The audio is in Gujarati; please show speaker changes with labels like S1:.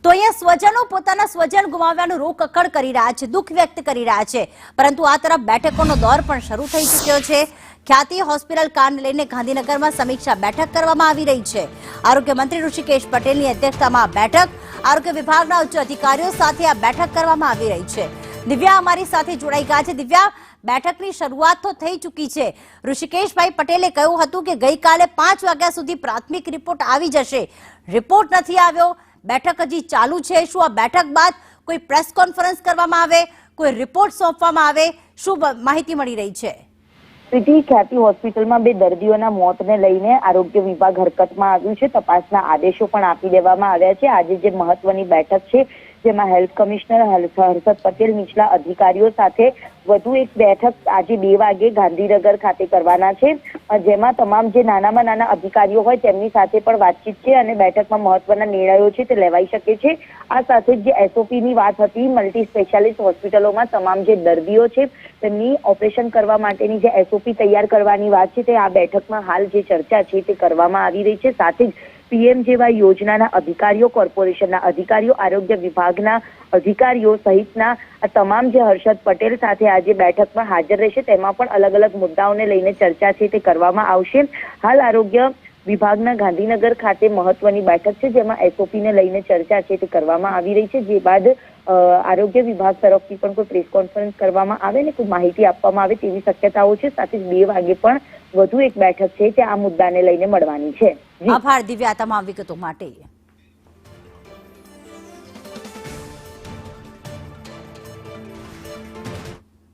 S1: તો અહીંયા સ્વજનો પોતાના સ્વજન ગુમાવવાનું રોકકળ કરી રહ્યા છે, દુઃખ વ્યક્ત કરી રહ્યા છે, પરંતુ આ તરફ બેઠકોનો દોર પણ શરૂ થઈ ચૂક્યો છે। ખ્યાતિ હોસ્પિટલ કાંડ લઈને ગાંધીનગરમાં સમીક્ષા બેઠક કરવામાં આવી રહી છે। આરોગ્ય મંત્રી ઋષિકેશ પટેલની અધ્યક્ષતામાં આ બેઠક આરોગ્ય વિભાગના ઉચ્ચ અધિકારીઓ સાથે આ બેઠક કરવામાં આવી રહી છે। દિવ્યા અમારી સાથે જોડાઈ ગયા છે। દિવ્યા, બેઠકની શરૂઆત તો થઈ ચૂકી છે। ઋષિકેશભાઈ પટેલે કહ્યું હતું કે ગઈકાલે 5 વાગ્યા સુધી પ્રાથમિક રિપોર્ટ આવી જશે, રિપોર્ટ નથી આવ્યો, બેઠક હજી ચાલુ છે। શું આ બેઠક બાદ કોઈ પ્રેસ કોન્ફરન્સ કરવામાં આવે, કોઈ રિપોર્ટ સોંપવામાં આવે, શું માહિતી મળી રહી છે?
S2: ખ્યાતિ હોસ્પિટલમાં 2 દર્દીઓના મોતને લઈને આરોગ્ય વિભાગ હરકતમાં આવ્યું છે। તપાસના આદેશો પણ આપી દેવામાં આવ્યા છે। આજે જે મહત્વની બેઠક છે જેમાં હેલ્થ કમિશનર હર્ષદ પટેલ નીચલા અધિકારીઓ સાથે વધુ એક બેઠક આજે 2 વાગે ગાંધીનગર ખાતે કરવાના છે, જેમાં તમામ જે નાનામાં નાના અધિકારીઓ હોય તેમની સાથે પણ વાતચીત છે અને બેઠકમાં મહત્વના નિર્ણયો છે તે લેવાઈ શકે છે। આ સાથે જે એસઓપીની વાત હતી, મલ્ટી સ્પેશિયાલિસ્ટ હોસ્પિટલોમાં તમામ જે દર્દીઓ છે તેમની ઓપરેશન કરવા માટેની જે એસઓપી તૈયાર કરવાની વાત છે તે આ બેઠકમાં હાલ જે ચર્ચા છે તે કરવામાં આવી રહી છે। સાથે જ પીએમ જેવા યોજનાના અધિકારીઓ, કોર્પોરેશનના અધિકારીઓ, આરોગ્ય વિભાગના અધિકારીઓ સહિતના તમામ જે હર્ષદ પટેલ સાથે આજે બેઠકમાં હાજર રહેશે, તેમાં પણ અલગ અલગ મુદ્દાઓને લઈને ચર્ચા છે તે કરવામાં આવશે। હાલ આરોગ્ય વિભાગના ગાંધીનગર ખાતે મહત્વની બેઠક છે જેમાં એસઓપીને લઈને ચર્ચા છે તે કરવામાં આવી રહી છે। જે બાદ આરોગ્ય વિભાગ તરફથી પણ કોઈ પ્રેસ કોન્ફરન્સ કરવામાં આવે ને કોઈ માહિતી આપવામાં આવે તેવી શક્યતાઓ છે। સાથે જ 2 વાગે પણ વધુ એક બેઠક છે તે આ મુદ્દાને લઈને મળવાની છે।
S1: આભાર દિવ્યા તમામ વિગતો માટે।